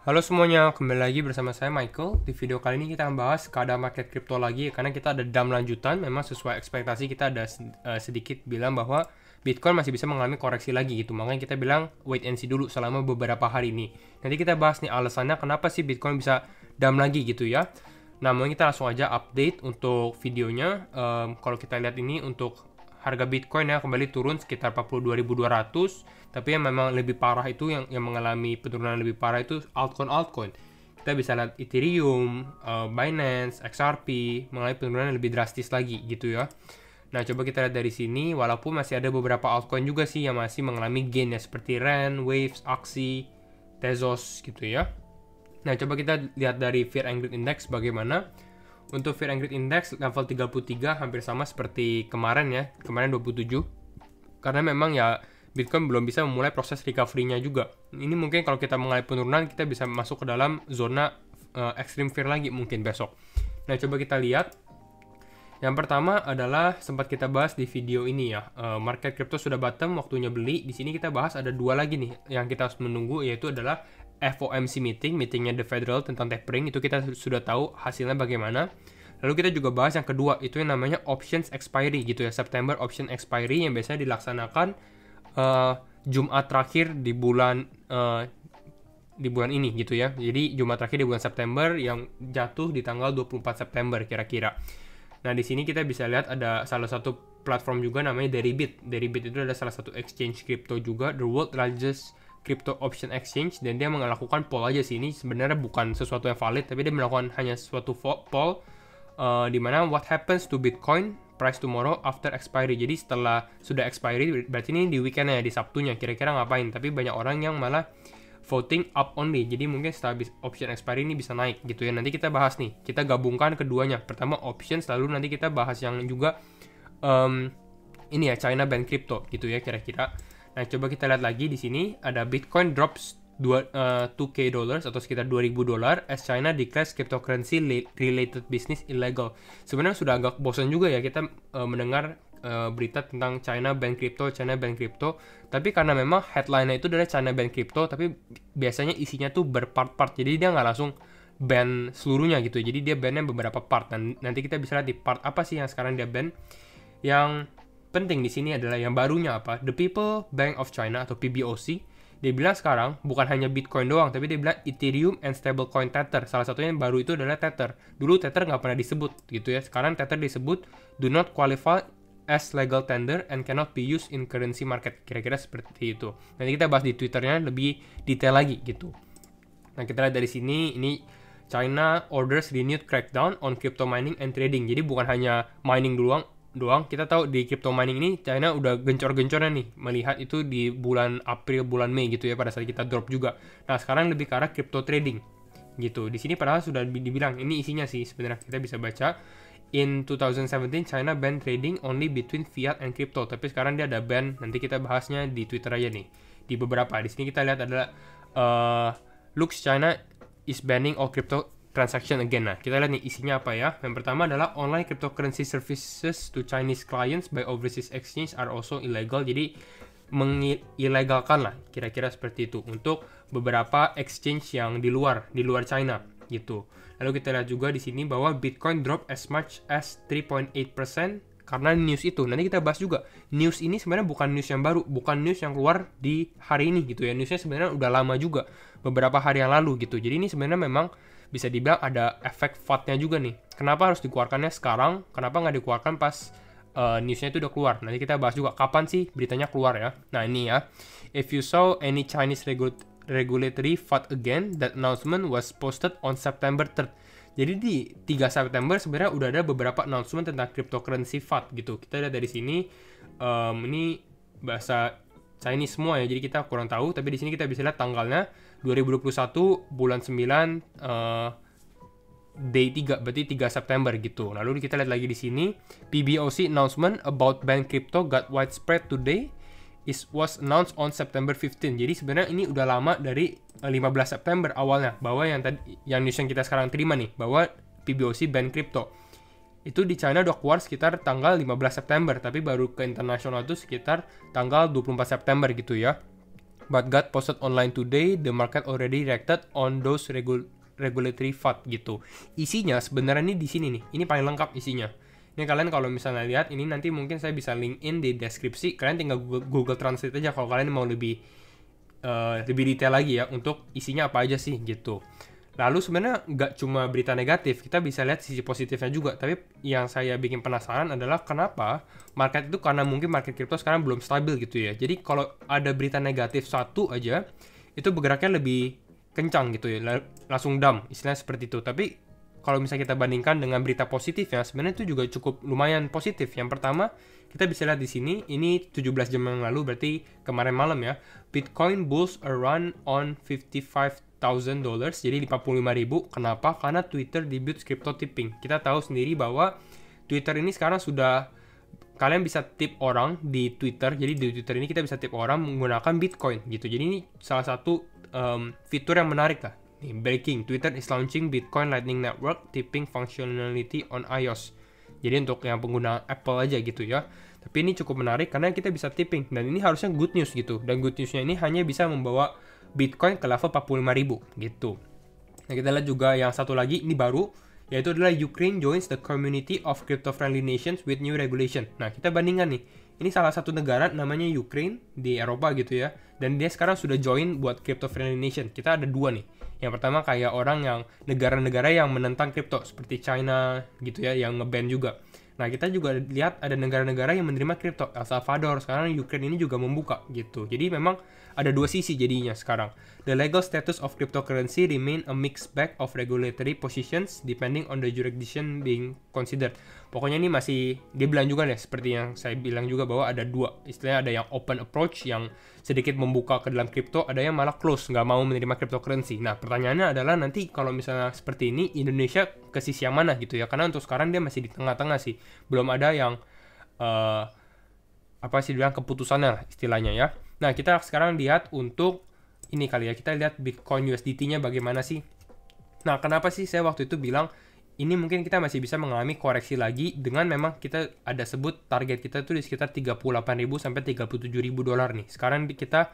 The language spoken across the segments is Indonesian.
Halo semuanya, kembali lagi bersama saya Michael. Di video kali ini kita akan bahas keadaan market kripto lagi karena kita ada dump lanjutan. Memang sesuai ekspektasi kita ada sedikit bilang bahwa Bitcoin masih bisa mengalami koreksi lagi gitu. Makanya kita bilang wait and see dulu selama beberapa hari ini. Nanti kita bahas nih alasannya kenapa sih Bitcoin bisa dump lagi gitu ya. Nah, mungkin kita langsung aja update untuk videonya. Kalau kita lihat ini untuk harga Bitcoin ya kembali turun sekitar 42.200. Tapi yang memang lebih parah itu yang mengalami penurunan lebih parah itu altcoin. Kita bisa lihat Ethereum, Binance, XRP mengalami penurunan lebih drastis lagi gitu ya. Nah, coba kita lihat dari sini, walaupun masih ada beberapa altcoin juga sih yang masih mengalami gain ya, seperti Ren, Waves, Axie, Tezos gitu ya. Nah, coba kita lihat dari Fear and Greed Index bagaimana. Untuk Fear and Greed Index level 33 hampir sama seperti kemarin ya, kemarin 27. Karena memang ya Bitcoin belum bisa memulai proses recovery-nya juga. Ini mungkin kalau kita mengalami penurunan, kita bisa masuk ke dalam zona extreme fear lagi mungkin besok. Nah, coba kita lihat. Yang pertama adalah sempat kita bahas di video ini ya. Market crypto sudah bottom, waktunya beli. Di sini kita bahas ada dua lagi nih yang kita harus menunggu, yaitu adalah FOMC meetingnya The Federal tentang tapering. Itu kita sudah tahu hasilnya bagaimana. Lalu kita juga bahas yang kedua, itu yang namanya options expiry gitu ya. September option expiry yang biasanya dilaksanakan Jumat terakhir di bulan ini gitu ya. Jadi Jumat terakhir di bulan September yang jatuh di tanggal 24 September kira-kira. Nah, di sini kita bisa lihat ada salah satu platform juga namanya Deribit. Deribit itu adalah salah satu exchange crypto juga, the world largest crypto option exchange, dan dia melakukan poll aja sih. Ini sebenarnya bukan sesuatu yang valid, tapi dia melakukan hanya suatu poll di mana what happens to Bitcoin price tomorrow after expiry. Jadi setelah sudah expiry, berarti ini di weekendnya, di Sabtunya, kira-kira ngapain. Tapi banyak orang yang malah voting up only. Jadi mungkin setelah option expiry ini bisa naik gitu ya. Nanti kita bahas nih, kita gabungkan keduanya. Pertama options, lalu nanti kita bahas yang juga ini ya, China ban crypto gitu ya kira-kira. Nah, coba kita lihat lagi di sini ada Bitcoin drops 2K dollars atau sekitar $2,000 as China declares cryptocurrency related business illegal. Sebenarnya sudah agak bosan juga ya kita mendengar berita tentang China ban crypto. Tapi karena memang headline-nya itu adalah China ban crypto, tapi biasanya isinya tuh berpart-part. Jadi dia nggak langsung ban seluruhnya gitu. Jadi dia ban-nya beberapa part. Dan nanti kita bisa lihat di part apa sih yang sekarang dia ban. Yang penting di sini adalah yang barunya apa? The People Bank of China atau PBOC. Dia bilang sekarang bukan hanya Bitcoin doang, tapi dia bilang Ethereum and stablecoin Tether. Salah satunya yang baru itu adalah Tether. Dulu Tether nggak pernah disebut gitu ya. Sekarang Tether disebut do not qualify as legal tender and cannot be used in currency market. Kira-kira seperti itu. Nanti kita bahas di Twitternya lebih detail lagi gitu. Nah, kita lihat dari sini, ini China orders renewed crackdown on crypto mining and trading. Jadi bukan hanya mining doang. Kita tahu di crypto mining ini China udah gencor-gencornya nih melihat itu di bulan April, bulan Mei gitu ya, pada saat kita drop juga. Nah, sekarang lebih ke arah crypto trading gitu. Di sini padahal sudah dibilang ini isinya sih sebenarnya kita bisa baca in 2017 China ban trading only between fiat and crypto, tapi sekarang dia ada ban. Nanti kita bahasnya di Twitter aja nih. Di beberapa di sini kita lihat adalah looks China is banning all crypto transaction again. Nah, kita lihat nih isinya apa ya. Yang pertama adalah online cryptocurrency services to Chinese clients by overseas exchange are also illegal. Jadi mengilegalkan lah kira-kira seperti itu untuk beberapa exchange yang di luar China gitu. Lalu kita lihat juga di sini bahwa Bitcoin drop as much as 3.8% karena news itu. Nanti kita bahas juga. News ini sebenarnya bukan news yang baru, bukan news yang keluar di hari ini gitu ya. Newsnya sebenarnya udah lama juga, beberapa hari yang lalu gitu. Jadi ini sebenarnya memang bisa dibilang ada efek FUD-nya juga nih. Kenapa harus dikeluarkannya sekarang? Kenapa nggak dikeluarkan pas newsnya itu udah keluar? Nanti kita bahas juga kapan sih beritanya keluar ya. Nah, ini ya. If you saw any Chinese regulatory FUD again, that announcement was posted on September 3rd. Jadi di 3 September sebenarnya udah ada beberapa announcement tentang cryptocurrency FUD gitu. Kita lihat dari sini, ini bahasa Chinese semua ya, jadi kita kurang tahu. Tapi di sini kita bisa lihat tanggalnya 2021 bulan 9 day 3, berarti 3 September gitu. Lalu kita lihat lagi di sini, PBOC announcement about ban crypto got widespread today was announced on September 15. Jadi sebenarnya ini udah lama dari 15 September awalnya, bahwa yang news yang kita sekarang terima nih, bahwa PBOC ban crypto. Itu di China udah keluar sekitar tanggal 15 September, tapi baru ke internasional itu sekitar tanggal 24 September gitu ya. but got posted online today. The market already reacted on those regulatory FAT gitu. Isinya sebenarnya ini di sini nih. Ini paling lengkap isinya. Ini kalian kalau misalnya lihat ini nanti mungkin saya bisa linkin di deskripsi. Kalian tinggal Google Translate aja kalau kalian mau lebih detail lagi ya untuk isinya apa aja sih gitu. Lalu sebenarnya nggak cuma berita negatif, kita bisa lihat sisi positifnya juga. Tapi yang saya bikin penasaran adalah kenapa market itu, karena mungkin market crypto sekarang belum stabil gitu ya. Jadi kalau ada berita negatif satu aja, itu bergeraknya lebih kencang gitu ya, langsung dump, istilahnya seperti itu. Tapi kalau misalnya kita bandingkan dengan berita positif ya, sebenarnya itu juga cukup lumayan positif. Yang pertama, kita bisa lihat di sini, ini 17 jam yang lalu, berarti kemarin malam ya, Bitcoin bulls a run on $55,000, jadi 55.000. Kenapa? Karena Twitter debut crypto tipping. Kita tahu sendiri bahwa Twitter ini sekarang sudah, kalian bisa tip orang di Twitter. Jadi di Twitter ini kita bisa tip orang menggunakan Bitcoin gitu. Jadi ini salah satu fitur yang menarik lah. Nih, breaking, Twitter is launching Bitcoin Lightning Network tipping functionality on iOS. Jadi untuk yang pengguna Apple aja gitu ya. Tapi ini cukup menarik karena kita bisa tipping. Dan ini harusnya good news gitu. Dan good newsnya ini hanya bisa membawa Bitcoin ke level 45.000 gitu. Nah, kita lihat juga yang satu lagi, ini baru, yaitu adalah Ukraine joins the community of crypto-friendly nations with new regulation. Nah, kita bandingkan nih. Ini salah satu negara namanya Ukraine di Eropa gitu ya. Dan dia sekarang sudah join buat crypto-friendly nation. Kita ada dua nih. Yang pertama kayak orang yang negara-negara yang menentang kripto seperti China gitu ya, yang nge-ban juga. Nah, kita juga lihat ada negara-negara yang menerima kripto. El Salvador, sekarang Ukraine ini juga membuka gitu. Jadi memang ada dua sisi jadinya sekarang. The legal status of cryptocurrency remain a mixed bag of regulatory positions depending on the jurisdiction being considered. Pokoknya ini masih, dia bilang juga nih, seperti yang saya bilang juga bahwa ada dua. Istilahnya ada yang open approach yang sedikit membuka ke dalam kripto, ada yang malah close, nggak mau menerima cryptocurrency. Nah, pertanyaannya adalah nanti kalau misalnya seperti ini, Indonesia ke sisi yang mana gitu ya? Karena untuk sekarang dia masih di tengah-tengah sih. Belum ada yang apa sih bilang keputusannya lah istilahnya ya. Nah, kita sekarang lihat untuk ini kali ya, kita lihat Bitcoin USDT-nya bagaimana sih. Nah, kenapa sih saya waktu itu bilang ini mungkin kita masih bisa mengalami koreksi lagi dengan memang kita ada sebut target kita tuh di sekitar 38.000 sampai 37.000 dolar nih. Sekarang kita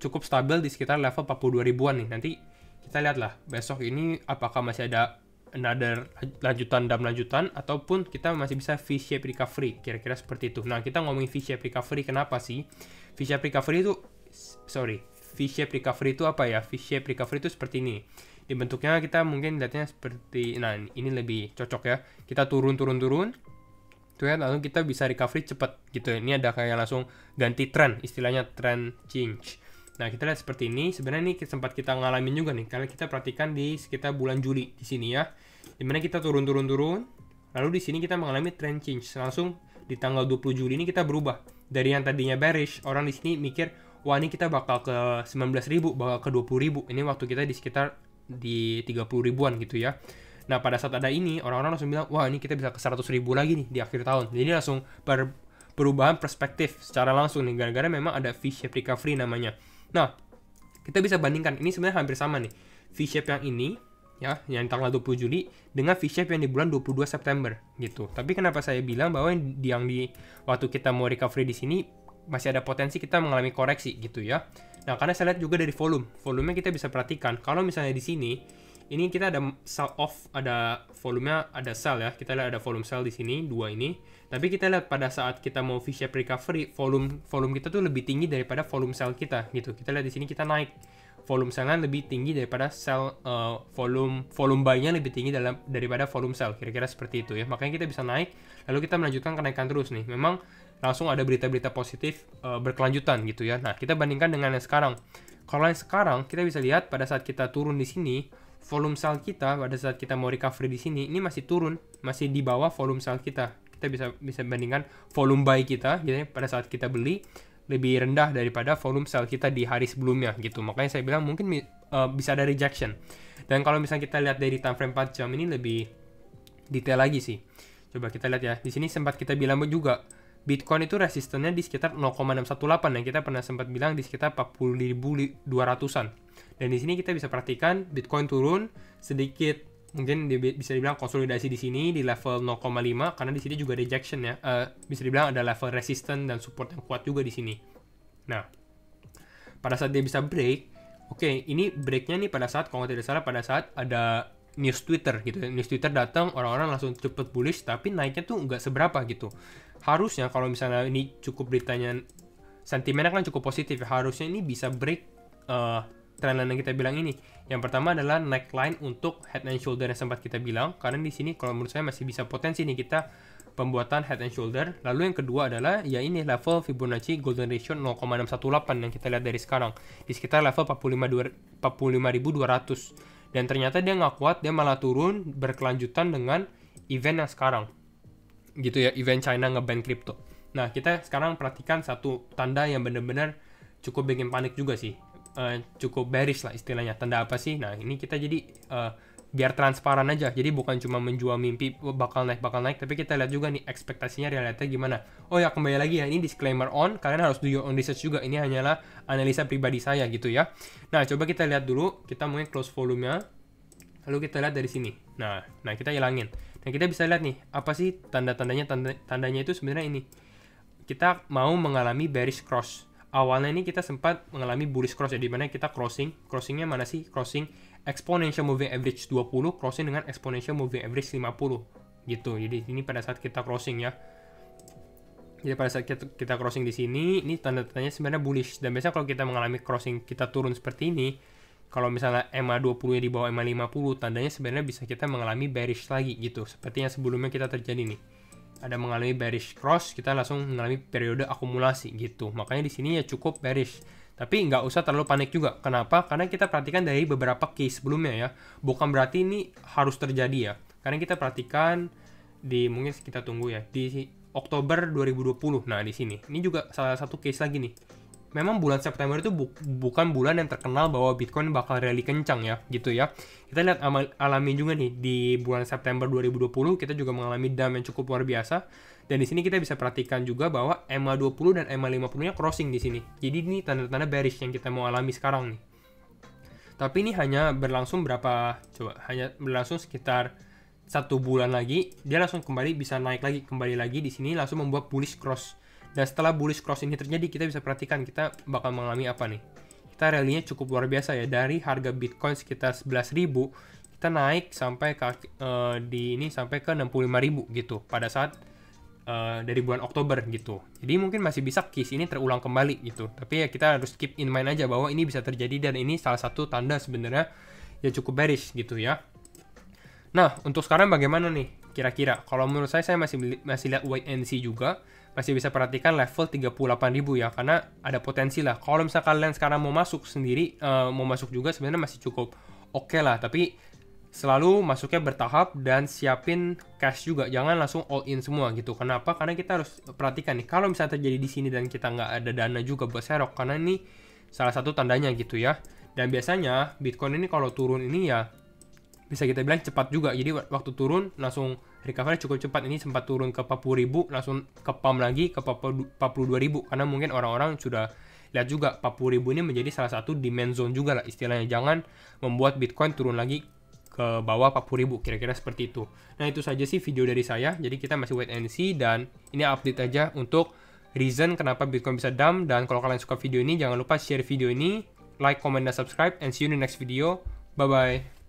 cukup stabil di sekitar level 42 ribuan nih. Nanti kita lihatlah besok ini apakah masih ada another lanjutan ataupun kita masih bisa V-shape recovery, kira-kira seperti itu. Nah, kita ngomongin V-shape recovery, kenapa sih? V-shape recovery itu apa ya? V-shape recovery itu seperti ini. Di bentuknya kita mungkin lihatnya seperti, nah ini lebih cocok ya. Kita turun. Tuh ya, lalu kita bisa recovery cepat gitu. Ini ada kayak langsung ganti trend, istilahnya trend change. Nah, kita lihat seperti ini. Sebenarnya ini sempat kita ngalamin juga nih. Kalau kita perhatikan di sekitar bulan Juli di sini ya. Dimana kita turun. Lalu di sini kita mengalami trend change. Langsung di tanggal 20 Juli ini kita berubah. Dari yang tadinya bearish, orang di sini mikir, wah ini kita bakal ke 19.000, bakal ke 20.000. Ini waktu kita di sekitar di 30 ribuan gitu ya. Nah, pada saat ada ini, orang-orang langsung bilang, wah ini kita bisa ke 100.000 lagi nih di akhir tahun. Jadi langsung perubahan perspektif secara langsung nih. Gara-gara memang ada V-shape recovery namanya. Nah, kita bisa bandingkan, ini sebenarnya hampir sama nih. V-shape yang ini, ya, yang tanggal 20 Juli, dengan V-shape yang di bulan 22 September, gitu. Tapi kenapa saya bilang bahwa yang di waktu kita mau recovery di sini, masih ada potensi kita mengalami koreksi, gitu ya. Nah, karena saya lihat juga dari volumenya kita bisa perhatikan, kalau misalnya di sini, ini kita ada sell off, ada volumenya, ada sell ya. Kita lihat ada volume sell di sini, dua ini. Tapi kita lihat pada saat kita mau V-shape recovery, volume kita tuh lebih tinggi daripada volume sell kita gitu. Kita lihat di sini kita naik. Volume sell-nya lebih tinggi daripada sell, volume buy-nya lebih tinggi daripada volume sell. Kira-kira seperti itu ya. Makanya kita bisa naik, lalu kita melanjutkan kenaikan terus nih. Memang langsung ada berita-berita positif berkelanjutan gitu ya. Nah, kita bandingkan dengan yang sekarang. Kalau yang sekarang kita bisa lihat pada saat kita turun di sini, volume sell kita pada saat kita mau recovery di sini ini masih turun, masih di bawah volume sell kita. Kita bisa bandingkan volume buy kita gitu ya, pada saat kita beli lebih rendah daripada volume sell kita di hari sebelumnya gitu. Makanya saya bilang mungkin bisa ada rejection. Dan kalau misalnya kita lihat dari time frame 4 jam ini lebih detail lagi sih. Coba kita lihat ya. Di sini sempat kita bilang juga Bitcoin itu resistennya di sekitar 0,618 yang kita pernah sempat bilang di sekitar 40.200-an. Dan di sini kita bisa perhatikan Bitcoin turun sedikit, mungkin bisa dibilang konsolidasi di sini di level 0,5 karena di sini juga rejection ya. Bisa dibilang ada level resistance dan support yang kuat juga di sini. Nah, pada saat dia bisa break, oke, ini breaknya nih pada saat, kalau tidak salah, pada saat ada news Twitter gitu. News Twitter datang, orang-orang langsung cepet bullish, tapi naiknya tuh nggak seberapa gitu. Harusnya kalau misalnya ini cukup beritanya, sentimennya kan cukup positif ya, harusnya ini bisa break trendline yang kita bilang ini. Yang pertama adalah neckline untuk head and shoulder yang sempat kita bilang, karena di sini kalau menurut saya masih bisa potensi nih kita pembuatan head and shoulder. Lalu yang kedua adalah ya ini level Fibonacci golden ratio 0,618 yang kita lihat dari sekarang di sekitar level 45.200, dan ternyata dia nggak kuat, dia malah turun berkelanjutan dengan event yang sekarang gitu ya, event China nge-ban crypto. Nah, kita sekarang perhatikan satu tanda yang benar-benar cukup bikin panik juga sih, cukup bearish lah istilahnya. Tanda apa sih? Nah, ini kita jadi biar transparan aja, jadi bukan cuma menjual mimpi bakal naik, tapi kita lihat juga nih ekspektasinya realita gimana. Oh ya, kembali lagi ya, ini disclaimer on, kalian harus do your own research juga, ini hanyalah analisa pribadi saya gitu ya. Nah, coba kita lihat dulu, kita mungkin close volume-nya, lalu kita lihat dari sini. Nah kita hilangin, dan kita bisa lihat nih apa sih tandanya itu sebenarnya ini. Kita mau mengalami bearish cross. Awalnya ini kita sempat mengalami bullish cross ya, dimana kita crossingnya mana sih? Crossing exponential moving average 20 crossing dengan exponential moving average 50 gitu. Jadi ini pada saat kita crossing ya. Jadi pada saat kita crossing di sini, ini tanda-tandanya sebenarnya bullish. Dan biasanya kalau kita mengalami crossing kita turun seperti ini, kalau misalnya MA20 nya di bawah MA50, tandanya sebenarnya bisa kita mengalami bearish lagi gitu. Seperti yang sebelumnya kita terjadi nih. Ada mengalami bearish cross, kita langsung mengalami periode akumulasi gitu. Makanya di sini ya cukup bearish. Tapi nggak usah terlalu panik juga. Kenapa? Karena kita perhatikan dari beberapa case sebelumnya ya. Bukan berarti ini harus terjadi ya. Karena kita perhatikan di, mungkin kita tunggu ya, di Oktober 2020. Nah, di sini. Ini juga salah satu case lagi nih. Memang bulan September itu bukan bulan yang terkenal bahwa Bitcoin bakal rally kencang ya, gitu ya. Kita lihat alami juga nih di bulan September 2020 kita juga mengalami dump yang cukup luar biasa. Dan di sini kita bisa perhatikan juga bahwa MA20 dan MA50-nya crossing di sini. Jadi ini tanda-tanda bearish yang kita mau alami sekarang nih. Tapi ini hanya berlangsung hanya berlangsung sekitar 1 bulan lagi, dia langsung bisa naik lagi, kembali lagi di sini langsung membuat bullish cross. Dan setelah bullish cross ini terjadi, kita bisa perhatikan kita bakal mengalami apa nih. Kita rally-nya cukup luar biasa ya, dari harga Bitcoin sekitar 11.000, kita naik sampai ke sampai ke 65.000 gitu pada saat dari bulan Oktober gitu. Jadi mungkin masih bisa case ini terulang kembali gitu. Tapi ya kita harus keep in mind aja bahwa ini bisa terjadi, dan ini salah satu tanda sebenarnya ya cukup bearish gitu ya. Nah, untuk sekarang bagaimana nih kira-kira? Kalau menurut saya masih lihat wait and see juga. Masih bisa perhatikan level 38.000 ya, karena ada potensi lah. Kalau misalnya kalian sekarang mau masuk sendiri, mau masuk juga sebenarnya masih cukup oke lah. Tapi selalu masuknya bertahap dan siapin cash juga. Jangan langsung all in semua gitu. Kenapa? Karena kita harus perhatikan nih, kalau misalnya terjadi di sini dan kita nggak ada dana juga buat serok, karena ini salah satu tandanya gitu ya. Dan biasanya Bitcoin ini kalau turun ini ya bisa kita bilang cepat juga. Jadi waktu turun langsung recovery cukup cepat. Ini sempat turun ke 40.000, langsung ke pump lagi ke 42.000, karena mungkin orang-orang sudah lihat juga 40.000 ini menjadi salah satu demand zone juga lah istilahnya. Jangan membuat Bitcoin turun lagi ke bawah 40.000, kira-kira seperti itu. Nah, itu saja sih video dari saya. Jadi kita masih wait and see, dan ini update aja untuk reason kenapa Bitcoin bisa dump. Dan kalau kalian suka video ini, jangan lupa share video ini, like, comment, dan subscribe, and see you in the next video. Bye bye.